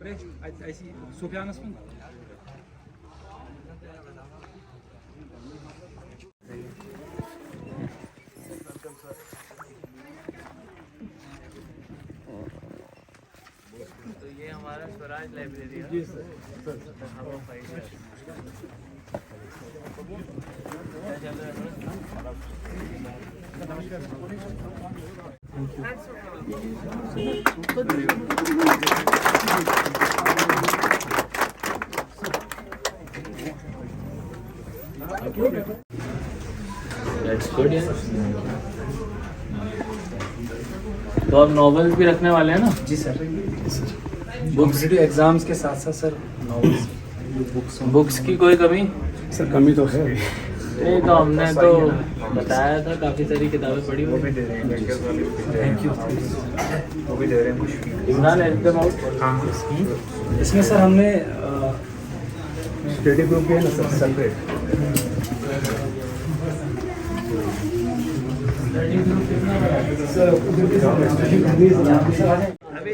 ऐसी सुफियानस में तो ये हमारा स्वराज लाइब्रेरी है। जी सर। That's good, yeah. तो आप नॉवेल्स भी रखने वाले हैं ना? जी सर। कॉम्पिटिटिव एग्जाम्स के साथ साथ सर नॉवेल्स बुक्स की कोई कमी? सर कमी तो है। नहीं तो हमने तो बताया था काफ़ी सारी किताबें पढ़ी हुई। Thank you. वो भी दे रहे हैं कुछ। Imran help them out. हाँ इसमें सर हमने स्टडी ग्रुप भी है ना सर सेपरेट। सर अभी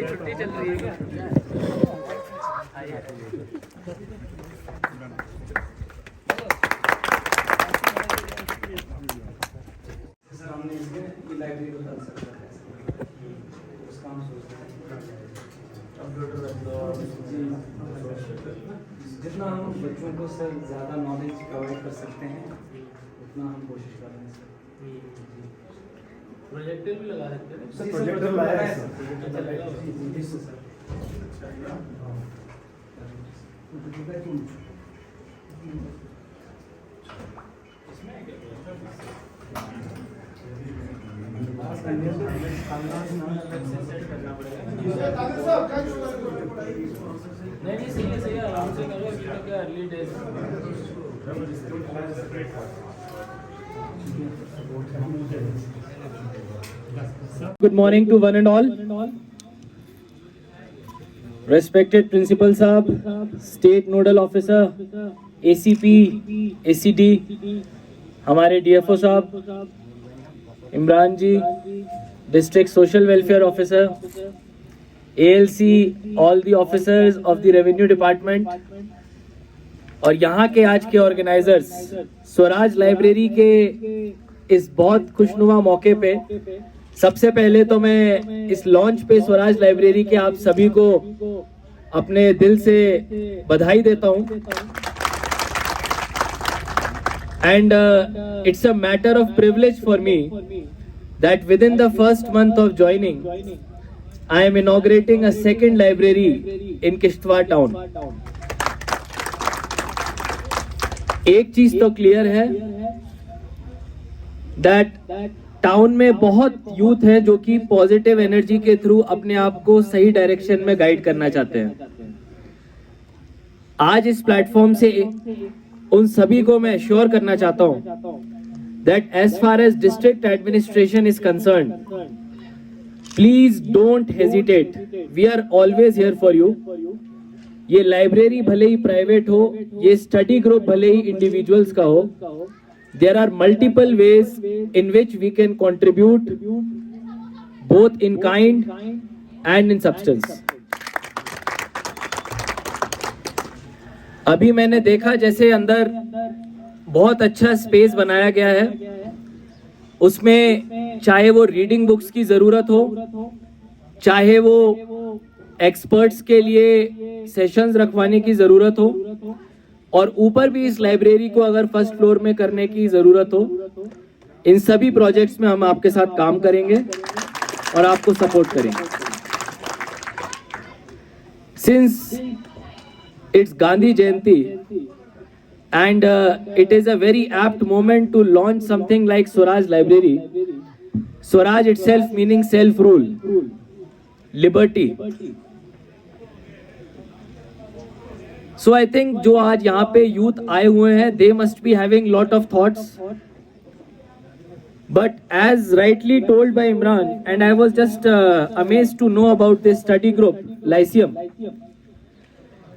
छुट्टी चल रही है क्या? सर हमने इसमें ये लाइब्रेरी बता सकते हैं उसका हम सोचते हैं कंप्यूटर जितना हम बच्चों को सर ज़्यादा नॉलेज प्रोवाइड कर सकते हैं उतना हम कोशिश कर रहे हैं सर। प्रोजेक्टर भी लगा सकते हैं। सर प्रोजेक्टर लाया है सर। प्रोजेक्टर लाया है। जी सर। नहीं सही है आराम से करो। अभी तक early days. Good morning to one and all. Respected Principal Saab, State Nodal Officer, ACP, ACD, हमारे DFO साहब, इमरान जी, District Social Welfare Officer, ALC, all the officers of the Revenue Department, और यहाँ के आज के ऑर्गेनाइजर्स स्वराज लाइब्रेरी के इस बहुत खुशनुमा मौके पे सबसे पहले तो मैं इस लॉन्च पे स्वराज लाइब्रेरी के आप सभी को अपने दिल से बधाई देता हूँ। And it's a matter of privilege for me that with in the first month of joining I am inaugurating a second library in Kishtwar town. एक चीज तो क्लियर है दैट टाउन में बहुत यूथ है जो कि पॉजिटिव एनर्जी के थ्रू अपने आप को सही डायरेक्शन में गाइड करना चाहते हैं। आज इस प्लेटफॉर्म से उन सभी को मैं श्योर करना चाहता हूं that as far as district administration is concern, please don't hesitate, we are always here for you. ये लाइब्रेरी भले ही प्राइवेट हो, ये स्टडी ग्रुप भले ही इंडिविजुअल्स का हो, there are multiple ways in which we can contribute both in kind and in substance. अभी मैंने देखा जैसे अंदर बहुत अच्छा स्पेस बनाया गया है, उसमें चाहे वो रीडिंग बुक्स की जरूरत हो, चाहे वो एक्सपर्ट्स के लिए सेशंस रखवाने की जरूरत हो, और ऊपर भी इस लाइब्रेरी को अगर फर्स्ट फ्लोर में करने की जरूरत हो, इन सभी प्रोजेक्ट्स में हम आपके साथ काम करेंगे और आपको सपोर्ट करेंगे। Since it's Gandhi Jayanti and it is a very apt moment to launch something like Swaraj library. Swaraj itself meaning self rule, liberty. So I think जो आज यहाँ पे यूथ आए हुए हैं, they must be having lot of thoughts. But as rightly told by Imran, and I was just amazed to know about this study group, Lyceum,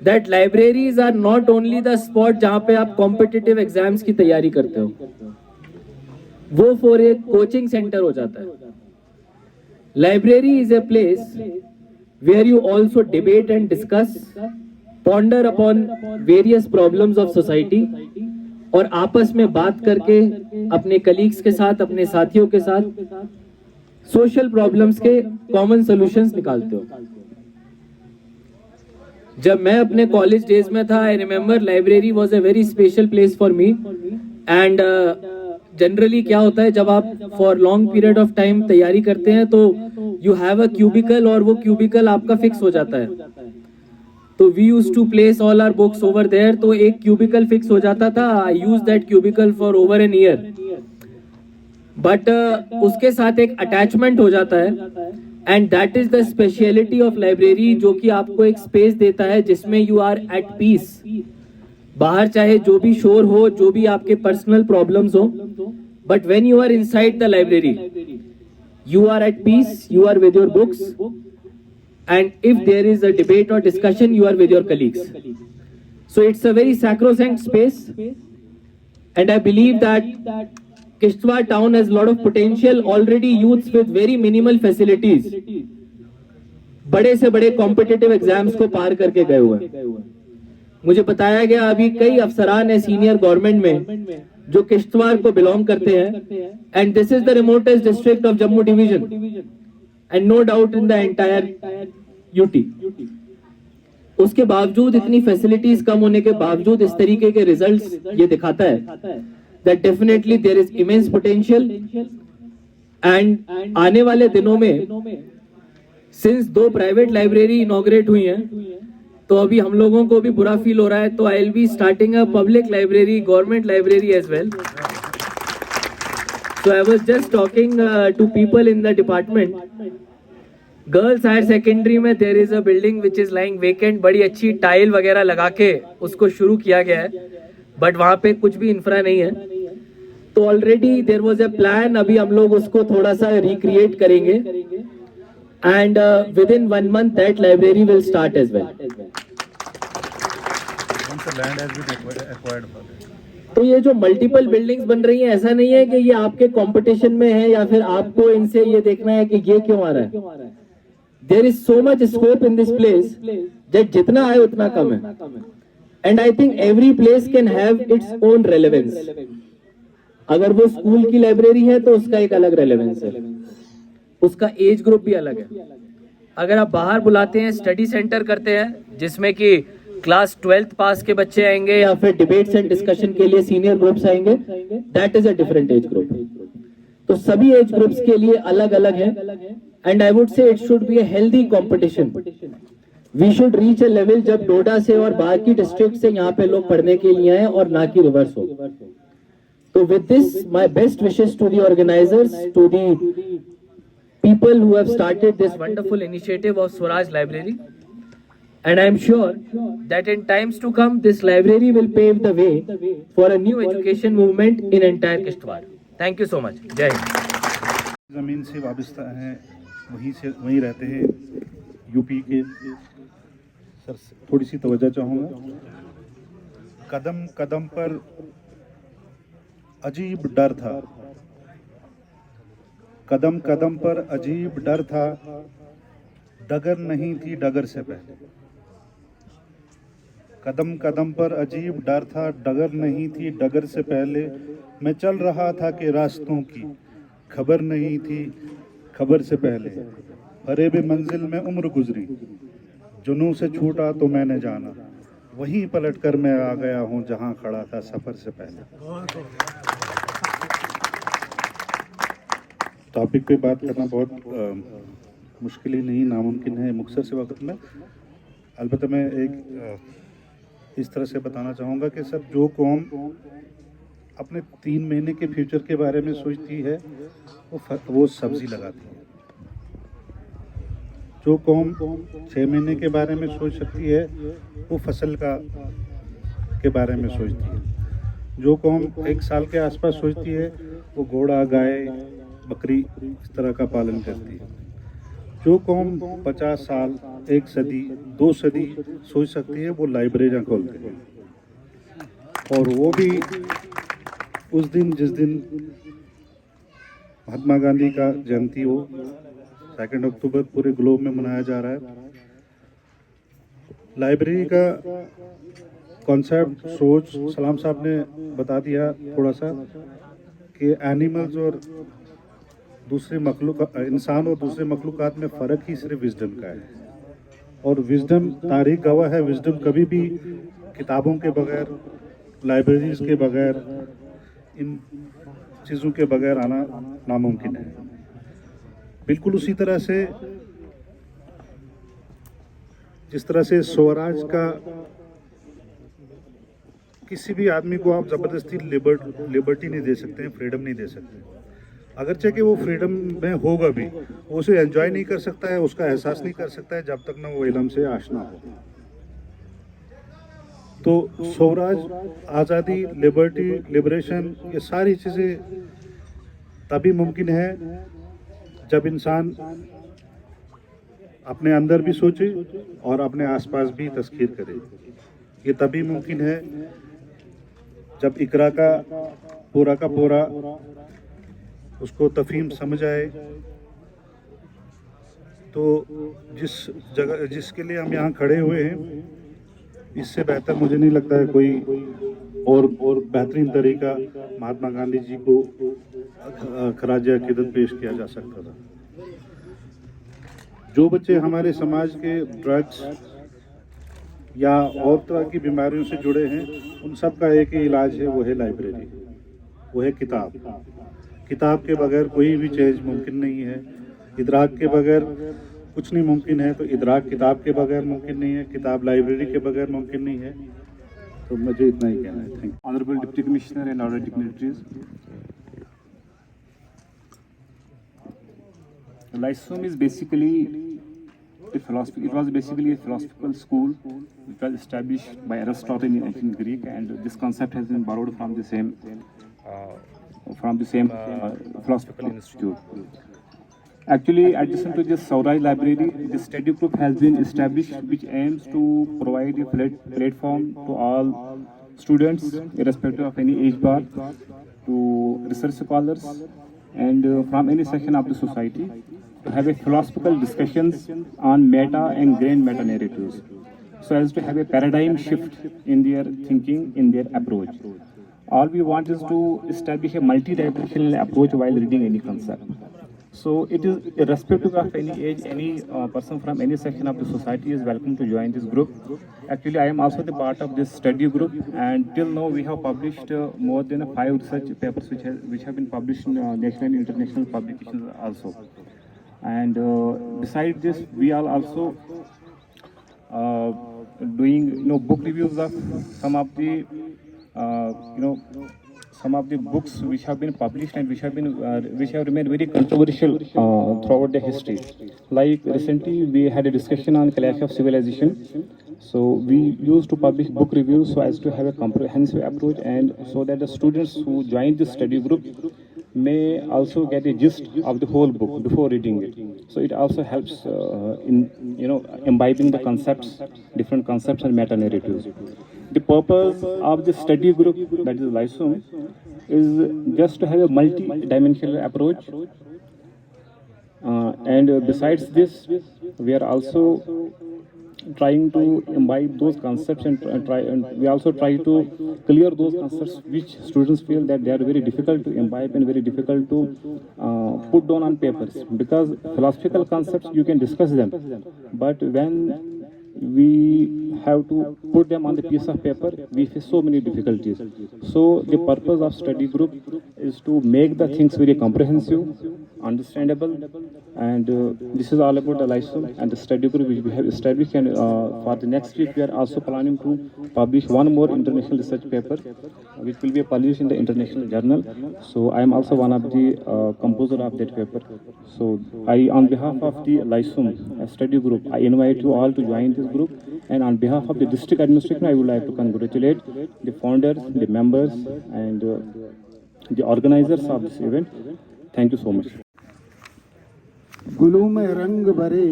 that libraries are not only the spot जहाँ पे आप competitive exams की तैयारी करते हो, वो for एक coaching center हो जाता है। Library is a place where you also debate and discuss, ponder upon various problems of society, और आपस में बात करके अपने कलीग्स के साथ, अपने साथियों के साथ सोशल प्रॉब्लम्स के कॉमन सॉल्यूशंस निकालते हो। जब मैं अपने कॉलेज डेज में था, I remember library was a very special place for me. And generally क्या होता है, जब आप for long period of time तैयारी करते हैं तो यू हैव अ क्यूबिकल, और वो क्यूबिकल आपका फिक्स हो जाता है। तो we used to place all our books over there, तो एक क्यूबिकल फिक्स हो जाता था। I use that cubicle for over an year, but उसके साथ एक अटैचमेंट हो जाता है, and that is the speciality of library, जो कि आपको एक स्पेस देता है जिसमें यू आर एट पीस। बाहर चाहे जो भी शोर हो, जो भी आपके पर्सनल प्रॉब्लम्स हो, but when you are inside the library you are at peace, you are with your books, and if there is a debate or discussion, you are with your colleagues. So it's a very sacrosanct space, and I believe that Kishtwar town has a lot of potential. Already youths with very minimal facilities बड़े से बड़े competitive exams को पार करके गए हुए हैं। मुझे बताया गया अभी कई अफसरान है सीनियर गवर्नमेंट में जो किश्तवाड़ को बिलोंग करते हैं, and this is the remotest district of Jammu division, and no doubt in the entire UT. उसके बावजूद, इतनी फैसिलिटीज कम होने के बावजूद, इस तरीके के रिजल्ट्स ये दिखाता है that definitely there is immense potential. And आने वाले दिनों में सिंस 2 प्राइवेट लाइब्रेरी इनॉग्रेट हुई हैं, तो अभी हम लोगों को भी बुरा फील हो रहा है, तो I will be starting a public library, government library as well. So I was just talking to people in the department. Girls higher secondary में there is a building which is lying vacant, बड़ी अच्छी tile वगैरह लगा के उसको शुरू किया गया है, बट वहां पे कुछ भी इंफ्रा नहीं है। तो already there was a plan, अभी हम लोग उसको थोड़ा सा रिक्रिएट करेंगे, and within 1 month that library will start as well. तो ये जो मल्टीपल बिल्डिंग्स बन रही हैं, ऐसा नहीं है कि ये आपके कंपटीशन में है या फिर आपको इनसे ये देखना है कि ये क्यों आ रहा है। There is so much scope in this place that जितना है उतना कम है, and I think every place can have its own relevance. अगर वो स्कूल की लाइब्रेरी है तो उसका एक अलग रेलेवेंस है, उसका एज ग्रुप भी अलग है। अगर आप बाहर बुलाते हैं, स्टडी सेंटर करते हैं जिसमें कि क्लास 12th पास के बच्चे आएंगे या फिर डिबेट्स एंड डिस्कशन के लिए सीनियर ग्रुप्स आएंगे, that is a different age group. तो सभी एज ग्रुप्स के लिए अलग अलग है, and I would say it should be a healthy competition. We should reach a level जब डोडा से और बाकी डिस्ट्रिक्ट से यहाँ पे लोग पढ़ने के लिए आए और ना कि रिवर्स हो। तो with this my best wishes to the organisers, to the people who have started this wonderful initiative of Swaraj Library, and I am sure that in times to come this library will pave the way for a new education movement in entire Kishtwar. Thank you so much. Jai Hind. ज़मीन से वाबस्ता हैं, वहीं रहते हैं, UP के। Sir थोड़ी सी तवज्जो चाहूँगा। कदम कदम पर अजीब डर था, कदम कदम पर अजीब डर था, डगर नहीं थी डगर से पहले। कदम कदम पर अजीब डर था, डगर नहीं थी डगर से पहले। मैं चल रहा था कि रास्तों की खबर नहीं थी खबर से पहले। फरेब मंजिल में उम्र गुजरी, जुनून से छूटा तो मैंने जाना, वहीं पलट कर मैं आ गया हूँ जहाँ खड़ा था सफ़र से पहले। टॉपिक पे बात करना बहुत मुश्किल ही नहीं, नामुमकिन है मुख्तसर से वक्त में। अलबत्ता मैं एक इस तरह से बताना चाहूँगा कि सर, जो कौम अपने 3 महीने के फ्यूचर के बारे में सोचती है वो सब्ज़ी लगाती है। जो कौम 6 महीने के बारे में सोच सकती है वो फसल के बारे में सोचती है। जो कौम 1 साल के आसपास सोचती है वो घोड़ा, गाय, बकरी इस तरह का पालन करती है। जो कौम 50 साल, 1 सदी, 2 सदी सोच सकती है वो लाइब्रेरियाँ खोलती है, और वो भी उस दिन जिस दिन महात्मा गांधी का जयंती हो, 2 अक्टूबर पूरे ग्लोब में मनाया जा रहा है। लाइब्रेरी का कॉन्सेप्ट, सोच सलाम साहब ने बता दिया थोड़ा सा कि एनिमल्स और दूसरे मखलूक, इंसान और दूसरे मखलूक़ात में फ़र्क ही सिर्फ विजडम का है। और विजडम, तारीख गवाह है, विजडम कभी भी किताबों के बगैर, लाइब्रेरीज के बगैर, इन चीज़ों के बगैर आना नामुमकिन है। बिल्कुल उसी तरह से जिस तरह से स्वराज का किसी भी आदमी को आप ज़बरदस्ती लिबर्टी नहीं दे सकते हैं, फ्रीडम नहीं दे सकते। अगरचे कि वो फ्रीडम में होगा भी, वो उसे एंजॉय नहीं कर सकता है, उसका एहसास नहीं कर सकता है जब तक ना वो इल्म से आशना हो। तो स्वराज, आज़ादी, लिबर्टी, लिबरेशन, ये सारी चीज़ें तभी मुमकिन है जब इंसान अपने अंदर भी सोचे और अपने आसपास भी तस्खीर करे। ये तभी मुमकिन है जब इकरा का पूरा उसको तफहीम समझ आए। तो जिस जगह, जिसके लिए हम यहाँ खड़े हुए हैं, इससे बेहतर मुझे नहीं लगता है कोई और बेहतरीन तरीका महात्मा गांधी जी को खराज अकीदत पेश किया जा सकता था। जो बच्चे हमारे समाज के ड्रग्स या और तरह की बीमारियों से जुड़े हैं, उन सब का एक ही इलाज है, वो है लाइब्रेरी, वो है किताब। किताब के बगैर कोई भी चीज़ मुमकिन नहीं है। इदराक के बगैर कुछ नहीं मुमकिन है, तो इदराक किताब के बगैर मुमकिन नहीं है, किताब लाइब्रेरी के बगैर मुमकिन नहीं है। तो मुझे इतना ही कहना है। Thank you. Honorable Deputy Commissioner and other dignitaries. Lyceum is basically a philosophy. It was basically a philosophical school which was established by Aristotle in ancient Greek, and this concept has been borrowed from the same philosophical institute. Actually, adjacent to this Swaraj Library, the study group has been established, which aims to provide a platform to all students, irrespective of any age bar, to research scholars, and from any section of the society, to have a philosophical discussions on meta and grand meta narratives, so as to have a paradigm shift in their thinking, in their approach. All we want is to establish a multi-dimensional approach while reading any concept. So it is irrespective of any age, any person from any section of the society is welcome to join this group. Actually, I am also the part of this study group, and till now we have published more than 5 research papers which have been published in national and international publications also. And besides this, we are also doing book reviews of some of the some of the books which have been published and which have remained very controversial throughout the history. Like recently we had a discussion on Clash of Civilization. So we used to publish book reviews so as to have a comprehensive approach, and so that the students who join this study group may also get a gist of the whole book before reading it. So it also helps in imbibing the concepts, different concepts and meta narratives. The purpose of the study group, that is Lyceum, is just to have a multi-dimensional approach. And besides this, we are also trying to imbibe those concepts and we also try to clear those concepts which students feel that they are very difficult to imbibe and very difficult to put down on papers. Because philosophical concepts, you can discuss them, but when we have to put them on the piece of paper, we face so many difficulties. So the purpose of study group is to make the things very comprehensive, understandable, and this is all about the Lyceum and the study group which we have established. And for the next week, we are also planning to publish one more international research paper, which will be published in the international journal. So I am also one of the composer of that paper. So I, on behalf of the Lyceum study group, I invite you all to join this group. And on behalf of the district administration, I would like to congratulate the founders, the members, and the organizers of this event. Thank you so much. गुलू में रंग भरे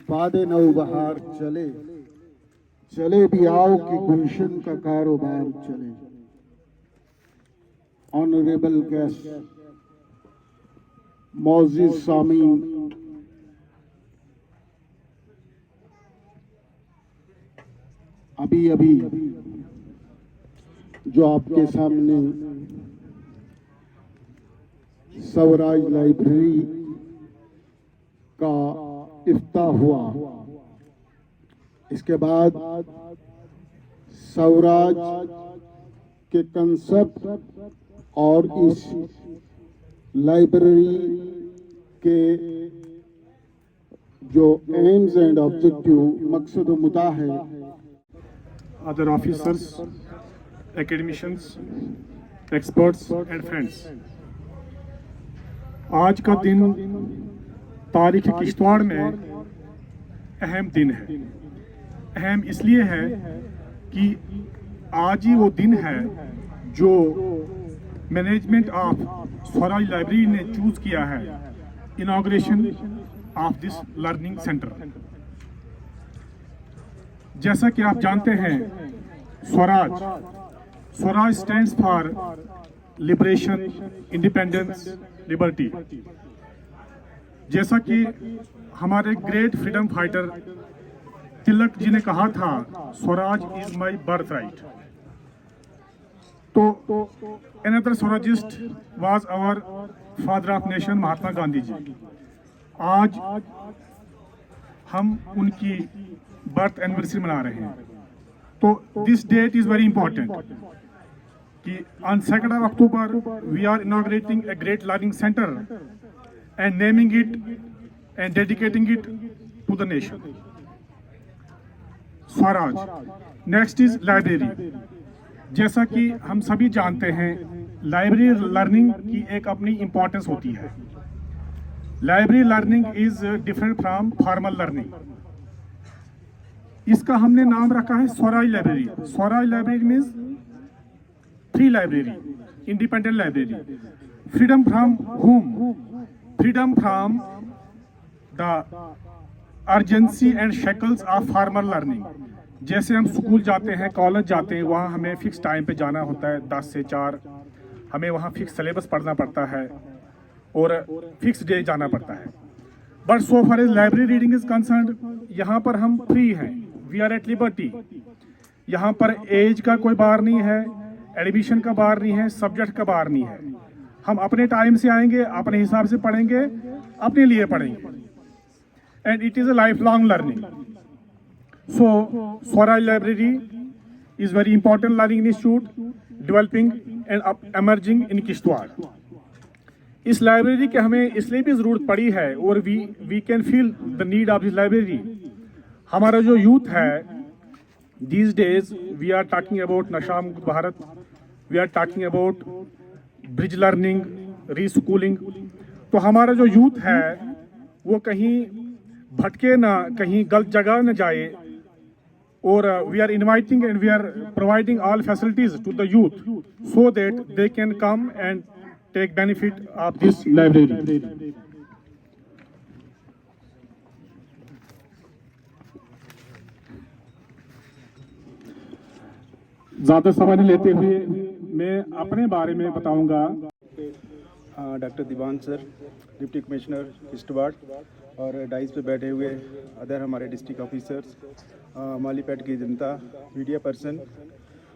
बादे नौ बहार चले, चले भी आओ कि गुलशन का कारोबार चले. Honorable guests, Moses Samin, अभी अभी जो आपके सामने स्वराज लाइब्रेरी का इफ्ताह हुआ, इसके बाद स्वराज के कंसेप्ट और इस लाइब्रेरी के जो एम्स एंड ऑब्जेक्टिव मकसद मुद्दा है, other officers, academicians, experts and friends. आज का दिन तारीख किश्तवाड़ में अहम दिन है। अहम इसलिए है कि आज ही वो दिन है जो मैनेजमेंट ऑफ स्वराज लाइब्रेरी ने चूज किया है inauguration of this learning centre. जैसा कि आप जानते हैं, Swaraj stands for liberation, independence, liberty. जैसा कि हमारे great freedom fighter Tilak ji ने कहा था, Swaraj is my birth right. तो another Swarajist was our father of nation, Mahatma Gandhi ji. आज हम उनकी बर्थ एनिवर्सरी मना रहे हैं। तो this date is very important कि on 2 October we are inaugurating a great learning centre and naming it and dedicating it to the nation, Swaraj. Next is library. जैसा कि हम सभी जानते हैं, लाइब्रेरी लर्निंग की एक अपनी इंपॉर्टेंस होती है। Library learning is different from formal learning. इसका हमने नाम रखा है Swaraj library. Swaraj library means free library, independent library. Freedom from whom? Freedom from the urgency and shackles of formal learning. जैसे हम स्कूल जाते हैं, कॉलेज जाते हैं, वहाँ हमें फिक्स टाइम पे जाना होता है, 10 से 4। हमें वहाँ फिक्स सिलेबस पढ़ना पड़ता है और फिक्स डे जाना पड़ता है। But so far as library reading is concerned, यहाँ पर हम फ्री हैं, वी आर एट लिबर्टी। यहाँ पर एज का कोई बार नहीं है, एडमिशन का बार नहीं है, सब्जेक्ट का बार नहीं है। हम अपने टाइम से आएंगे, अपने हिसाब से पढ़ेंगे, अपने लिए पढ़ेंगे, and it is a life long learning. So Swaraj library is very important learning institute developing and emerging in Kishtwar. इस लाइब्रेरी के हमें इसलिए भी ज़रूरत पड़ी है और we can feel the need of this library. हमारा जो यूथ है these days, we are talking about नशा मुक्त Bharat, we are talking about bridge learning, reschooling. तो हमारा जो यूथ है वो कहीं भटके ना, कहीं गलत जगह न जाए, और we are inviting and we are providing all facilities to the youth so that they can come and take benefit of this library. ज़्यादा समय नहीं लेते हुए मैं अपने बारे में बताऊंगा। डॉक्टर दीवान सर, डिप्टी कमिश्नर किश्तवाड़, और डाइस पे बैठे हुए अदर हमारे डिस्ट्रिक्ट ऑफिसर्स, मालीपेट की जनता, मीडिया पर्सन।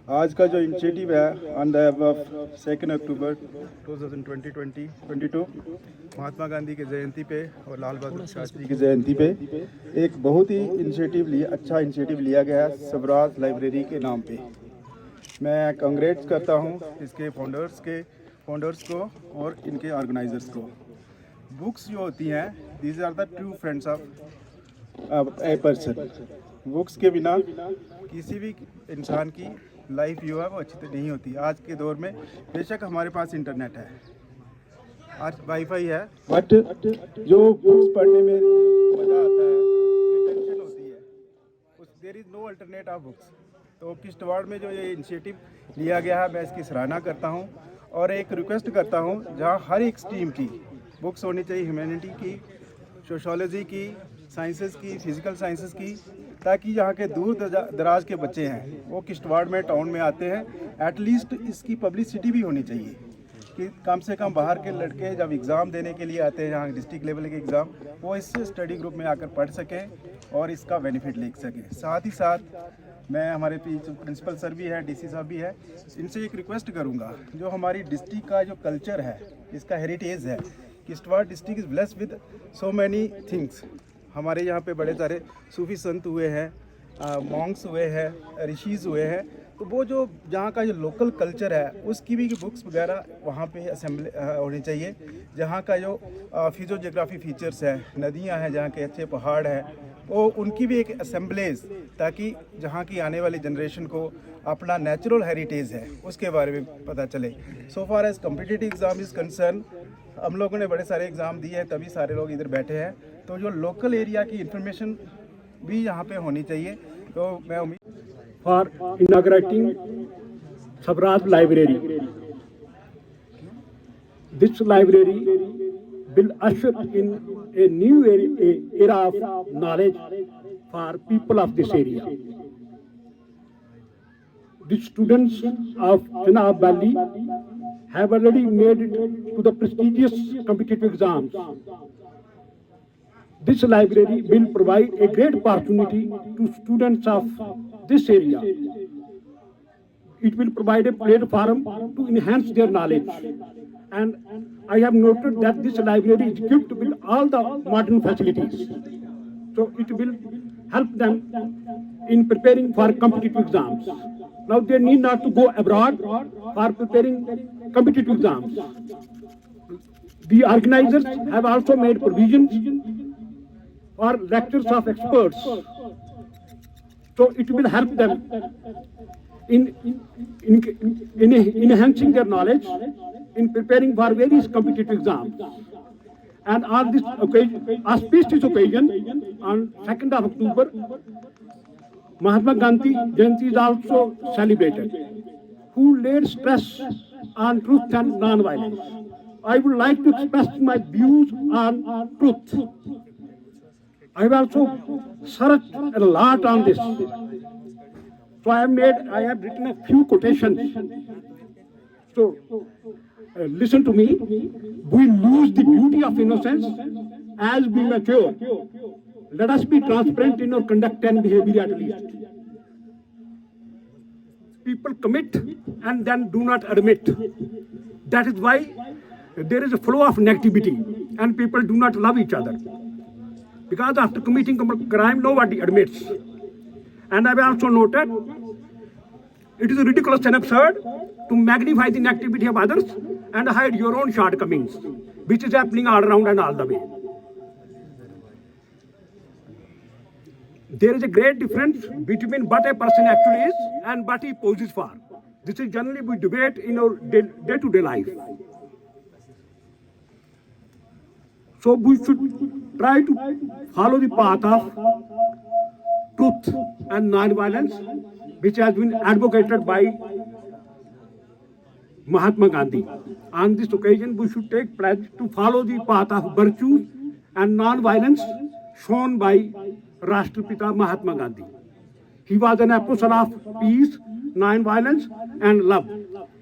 आज का जो इनिशिएटिव है ऑन द 2 अक्टूबर 2022 महात्मा गांधी की जयंती पे और लाल बहादुर शास्त्री की जयंती पे एक बहुत ही अच्छा इनिशिएटिव लिया गया है स्वराज लाइब्रेरी के नाम पे। मैं कांग्रेट्स करता हूँ इसके फाउंडर्स को और इनके ऑर्गेनाइजर्स को। बुक्स जो होती हैं, these are the true friends of a person. Books के बिना किसी भी इंसान की लाइफ जो है वो अच्छी तरह नहीं होती। आज के दौर में बेशक हमारे पास इंटरनेट है, आज वाईफाई है, बट जो बुक्स पढ़ने में मज़ा आता है, टेंशन होती है, there is no alternate of books. तो किश्तवाड़ में जो ये इनिशिएटिव लिया गया है, मैं इसकी सराहना करता हूँ और एक रिक्वेस्ट करता हूँ जहाँ हर एक स्ट्रीम की बुक्स होनी चाहिए, ह्यूमैनिटी की, सोशोलॉजी की, साइंसेस की, फिजिकल साइंसेस की, ताकि यहाँ के दूर दराज के बच्चे हैं वो किश्तवाड़ में टाउन में आते हैं। एटलीस्ट इसकी पब्लिसिटी भी होनी चाहिए कि कम से कम बाहर के लड़के जब एग्ज़ाम देने के लिए आते हैं यहाँ डिस्ट्रिक्ट लेवल के एग्ज़ाम, वो इससे स्टडी ग्रुप में आकर पढ़ सकें और इसका बेनिफिट ले सकें। साथ ही साथ मैं हमारे प्रिंसिपल सर भी हैं, डीसी साहब भी है, इनसे एक रिक्वेस्ट करूंगा, जो हमारी डिस्ट्रिक्ट का जो कल्चर है, इसका हेरिटेज है, Kishtwar district is blessed with so many things. हमारे यहाँ पे बड़े सारे सूफी संत हुए हैं, मॉन्क्स हुए हैं, ऋषिज़ हुए हैं, तो वो जो जहाँ का जो लोकल कल्चर है उसकी भी बुक्स वगैरह वहाँ पे असेंबली होनी चाहिए। जहाँ का जो फिजियोग्राफी फीचर्स है, नदियाँ हैं, जहाँ के अच्छे पहाड़ हैं, वो उनकी भी एक असेंबलीज, ताकि जहाँ की आने वाली जनरेशन को अपना नेचुरल हेरिटेज है उसके बारे में पता चले। So far as competitive exam is concern, हम लोगों ने बड़े सारे एग्ज़ाम दिए हैं, तभी सारे लोग इधर बैठे हैं, तो जो लोकल एरिया की इंफॉर्मेशन भी यहाँ पे होनी चाहिए। तो मैं उम्मीद for inaugurating Savraj Library. This library will usher in a new era of knowledge for people of this area. The students of Chenab Valley have already made it to the prestigious competitive exams. This library will provide a great opportunity to students of this area. It will provide a platform to enhance their knowledge. And I have noted that this library is equipped with all the modern facilities. So it will help them in preparing for competitive exams. Now they need not to go abroad for preparing competitive exams. The organizers have also made provisions for lectures of experts. So it will help them in enhancing their knowledge, in preparing for various competitive exams. And on this occasion, auspicious occasion, on 2nd of October, Mahatma Gandhi Jayanti is also celebrated, who laid stress on truth and non-violence. I would like to express my views on truth. I have also searched a lot on this. So I have written a few quotations. So listen to me. We lose the beauty of innocence as we mature. Let us be transparent in our conduct and behavior at least. People commit and then do not admit. That is why there is a flow of negativity and people do not love each other. Because after committing a crime, nobody admits. And I have also noted, it is ridiculous and absurd to magnify the negativity of others and hide your own shortcomings, which is happening all around and all the way. There is a great difference between what a person actually is and what he poses for. This is generally we debate in our day-to-day life. So we should try to follow the path of truth and non-violence, which has been advocated by Mahatma Gandhi. On this occasion, we should take pledge to follow the path of virtue and non-violence shown by Rashtrapita Mahatma Gandhi. He was an apostle of peace, non-violence and love.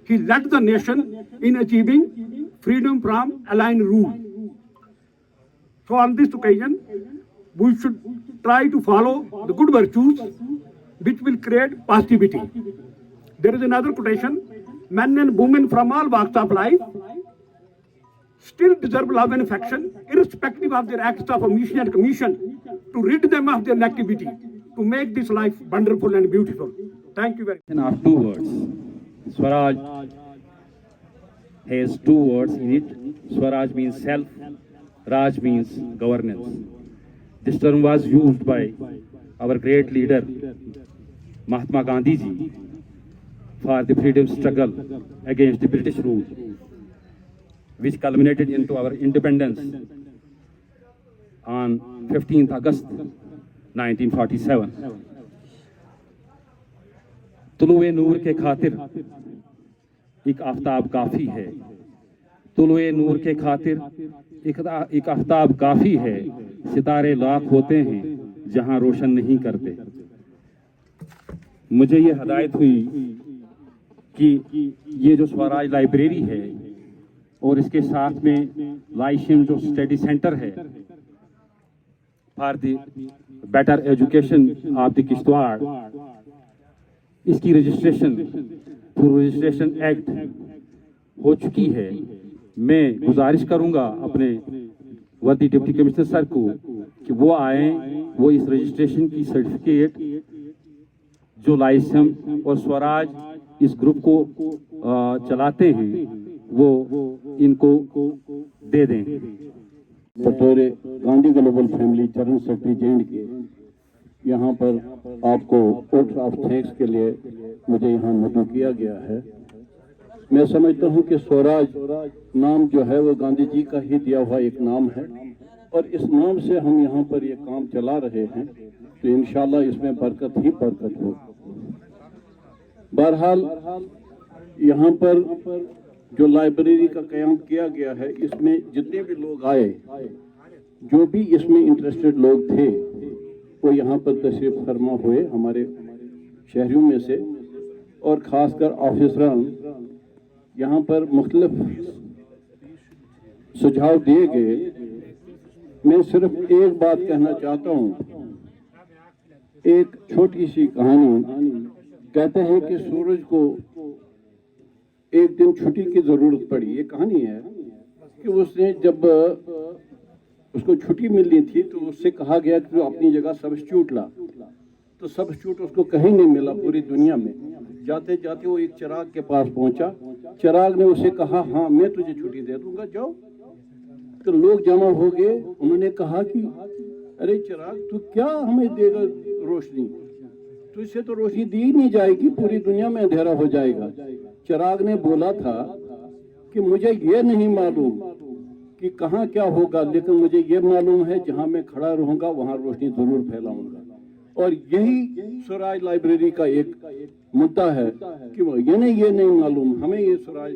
He led the nation in achieving freedom from aligned rule. So on this occasion, we should try to follow the good virtues which will create positivity. There is another quotation, men and women from all walks of life still deserve love and affection, irrespective of their acts of omission and commission, to rid them of their negativity, to make this life wonderful and beautiful. Thank you very much. Of two words. Swaraj has two words in it. Swaraj means self, Raj means governance. This term was used by our great leader Mahatma Gandhi ji for the freedom struggle against the British rule, which culminated into our independence on 15th August 1947. तुलुए नूर के खातिर एक आफ्ताब काफी है, तुलुए नूर के खातिर एक आफ्ताब काफी है, सितारे लाख होते हैं जहां रोशन नहीं करते। मुझे ये हदायत हुई कि ये जो स्वराज लाइब्रेरी है और इसके साथ में लाइशियम जो स्टडी सेंटर है for the better education of the Kishtwar, इसकी रजिस्ट्रेशन थ्रू रजिस्ट्रेशन एक्ट हो चुकी है। मैं गुजारिश करूंगा अपने वर्दी डिप्टी कमिश्नर सर को कि वो आए, वो इस रजिस्ट्रेशन की सर्टिफिकेट जो लाइसेंस और स्वराज इस ग्रुप को चलाते हैं वो इनको दे दें। बतौर गांधी ग्लोबल फैमिली चरण सेक्रेटरी जेएंड के यहाँ पर आपको वोट ऑफ थैंक्स के लिए मुझे यहाँ मदऊ किया गया है। मैं समझता हूँ कि स्वराज नाम जो है वो गांधी जी का ही दिया हुआ एक नाम है और इस नाम से हम यहाँ पर ये काम चला रहे हैं, तो इंशाल्लाह इसमें बरकत ही बरकत हो। बहरहाल यहाँ पर जो लाइब्रेरी का क़याम किया गया है, इसमें जितने भी लोग आए, जो भी इसमें इंटरेस्टेड लोग थे, वो यहाँ पर तशरीफ फरमा हुए हमारे शहरियों में से, और ख़ासकर ऑफिसरान यहाँ पर मुख्तलिफ सुझाव दिए गए। मैं सिर्फ एक बात कहना चाहता हूँ, एक छोटी सी कहानी। कहते हैं कि सूरज को एक दिन छुट्टी की जरूरत पड़ी। ये कहानी है कि उसने जब उसको छुट्टी मिलनी थी तो उससे कहा गया कि तो अपनी जगह सब्स्टिट्यूट ला, तो सब्स्टिट्यूट उसको कहीं नहीं मिला पूरी दुनिया में। जाते जाते वो एक चिराग के पास पहुंचा। चिराग ने उसे कहा, हाँ मैं तुझे छुट्टी दे दूंगा, जाओ। तो लोग जमा हो गए। उन्होंने कहा कि अरे चिराग, तू क्या हमें देगा रोशनी, तुझसे तो रोशनी दी नहीं जाएगी, पूरी दुनिया में अंधेरा हो जाएगा। चिराग ने बोला था कि मुझे ये नहीं मालूम कि कहाँ क्या होगा, लेकिन मुझे ये मालूम है जहाँ मैं खड़ा रहूंगा वहाँ रोशनी जरूर फैलाऊंगा। और यही स्वराज लाइब्रेरी का एक मुद्दा है कि ये नहीं मालूम, हमें ये स्वराज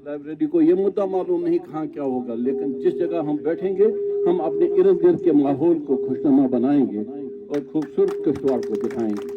लाइब्रेरी को ये मुद्दा मालूम नहीं कहाँ क्या होगा, लेकिन जिस जगह हम बैठेंगे हम अपने इर्द गिर्द के माहौल को खुशनुमा बनाएंगे और खूबसूरत किश्तवाड़ को दिखाएंगे।